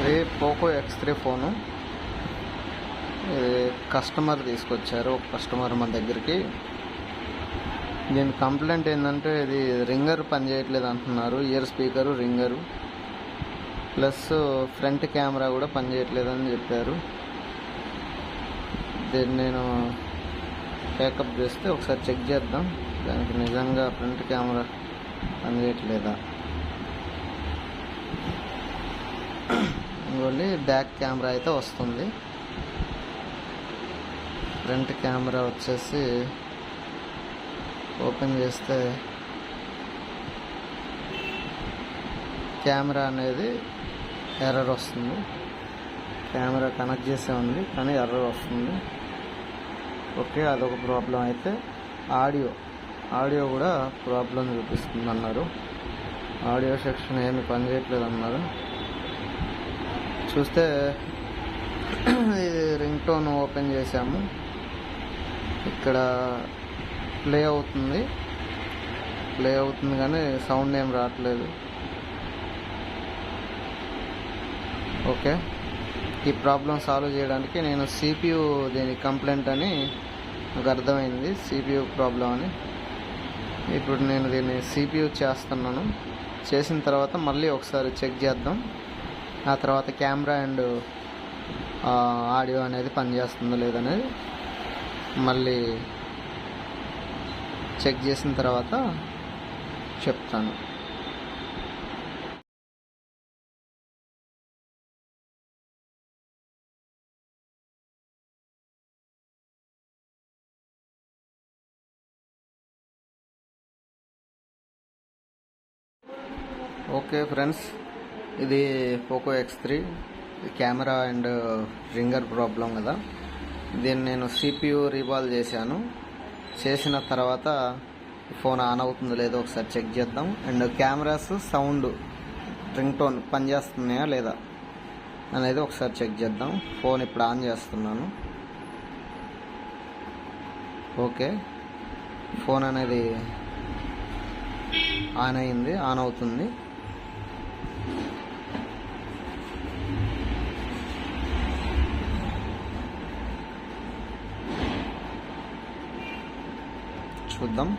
ఇది Poco X3 phone. ఇది customer తీసుకొచ్చారు, ఒక కస్టమర్ మన దగ్గరికి. దీని కంప్లైంట్ ఏంటంటే ఇది రింగర్ పనిచేయట్లేదు అంటున్నారు. Ear speaker, ringer plus front camera కూడా పనిచేయట్లేదని చెప్పారు. దీన్ని నేను ప్యాకప్ చేస్తే ఒకసారి చెక్ చేద్దాం, దానికి నిజంగా ఫ్రంట్ కెమెరా పనిచేయట్లేదా. ఇంకోటి బ్యాక్ కెమెరా అయితే వస్తుంది. ఫ్రంట్ కెమెరా వచ్చేసి ఓపెన్ చేస్తే కెమెరా అనేది ఎర్రర్ వస్తుంది. కెమెరా కనెక్ట్ చేసే ఉంది కానీ ఎర్రర్ వస్తుంది. ఓకే, అదొక ప్రాబ్లం. అయితే ఆడియో కూడా ప్రాబ్లం చూపిస్తుంది అన్నారు. ఆడియో సెక్షన్ ఏమి పనిచేయట్లేదు అన్నారు. చూస్తే ఇది రింగ్ టోన్ ఓపెన్ చేసాము, ఇక్కడ ప్లే అవుతుంది కానీ సౌండ్ ఏం రావట్లేదు. ఓకే, ఈ ప్రాబ్లం సాల్వ్ చేయడానికి నేను CPU దీని కంప్లైంట్ అని నాకు అర్థమైంది, CPU ప్రాబ్లం అని. ఇప్పుడు నేను దీన్ని CPU చేస్తున్నాను. చేసిన తర్వాత మళ్ళీ ఒకసారి చెక్ చేద్దాం. ఆ తర్వాత కెమెరా అండ్ ఆడియో అనేది పనిచేస్తుందో లేదనేది మళ్ళీ చెక్ చేసిన తర్వాత చెప్తాను. ఓకే ఫ్రెండ్స్, ఇది Poco X3 camera and ringer problem కదా. దీన్ని నేను CPU రీబాల్ చేశాను. చేసిన తర్వాత ఫోన్ ఆన్ అవుతుందో లేదో ఒకసారి చెక్ చేద్దాం. And cameras, sound, ringtone పనిచేస్తున్నాయా లేదా అనేది ఒకసారి చెక్ చేద్దాం. ఫోన్ ఇప్పుడు ఆన్ చేస్తున్నాను. ఓకే, ఫోన్ అనేది ఆన్ అయింది, ఆన్ అవుతుంది. చూద్దాం,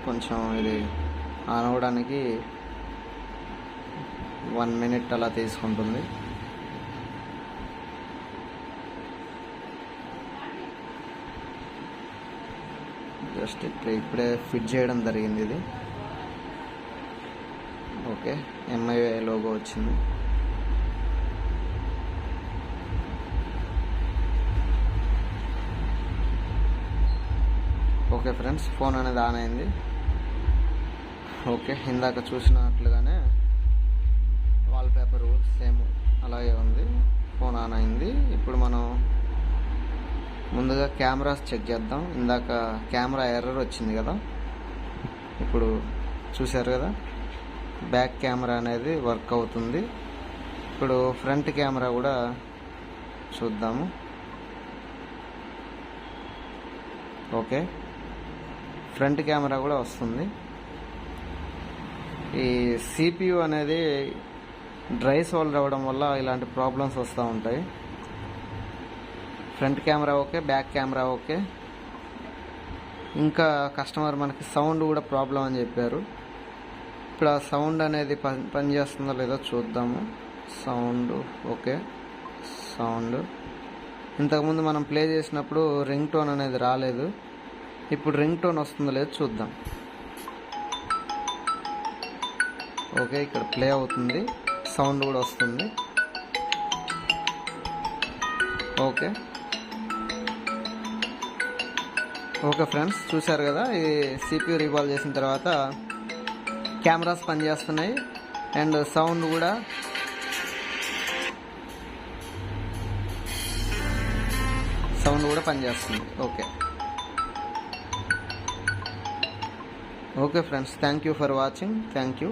కొంచెం ఇది ఆన్ అవ్వడానికి 1 మినిట్ అలా తీసుకుంటుంది. జస్ట్ ఇప్పుడే ఫిట్ చేయడం జరిగింది ఇది. ఓకే, MIUI లోగో వచ్చింది. ఓకే ఫ్రెండ్స్, ఫోన్ అనేది ఆన్ అయింది. ఓకే, ఇందాక చూసినట్లుగానే వాల్పేపరు సేమ్ అలాగే ఉంది. ఫోన్ ఆన్ అయింది. ఇప్పుడు మనం ముందుగా కెమెరాస్ చెక్ చేద్దాం. ఇందాక కెమెరా ఎర్రర్ వచ్చింది కదా, ఇప్పుడు చూశారు కదా, బ్యాక్ కెమెరా అనేది వర్క్ అవుతుంది. ఇప్పుడు ఫ్రంట్ కెమెరా కూడా చూద్దాము. ఓకే, ఫ్రంట్ కెమెరా కూడా వస్తుంది. ఈ CPU అనేది డ్రై సోల్డర్ అవ్వడం వల్ల ఇలాంటి ప్రాబ్లమ్స్ వస్తూ ఉంటాయి. Front camera okay, back camera okay. ఇంకా కస్టమర్ మనకి సౌండ్ కూడా ప్రాబ్లం అని చెప్పారు. ఇప్పుడు ఆ సౌండ్ అనేది పనిచేస్తుందో లేదో చూద్దాము. సౌండ్ ఓకే, సౌండ్ ఇంతకుముందు మనం ప్లే చేసినప్పుడు రింగ్ టోన్ అనేది రాలేదు. ఇప్పుడు రింగ్ టోన్ వస్తుందో లేదో చూద్దాం. ఓకే, ఇక్కడ ప్లే అవుతుంది, సౌండ్ కూడా వస్తుంది. ఓకే ఫ్రెండ్స్, చూశారు కదా, ఇది CPU రీబాల్ చేసిన తర్వాత కెమెరాస్ పనిచేస్తున్నాయి అండ్ సౌండ్ కూడా పనిచేస్తుంది. Okay friends, thank you for watching. Thank you.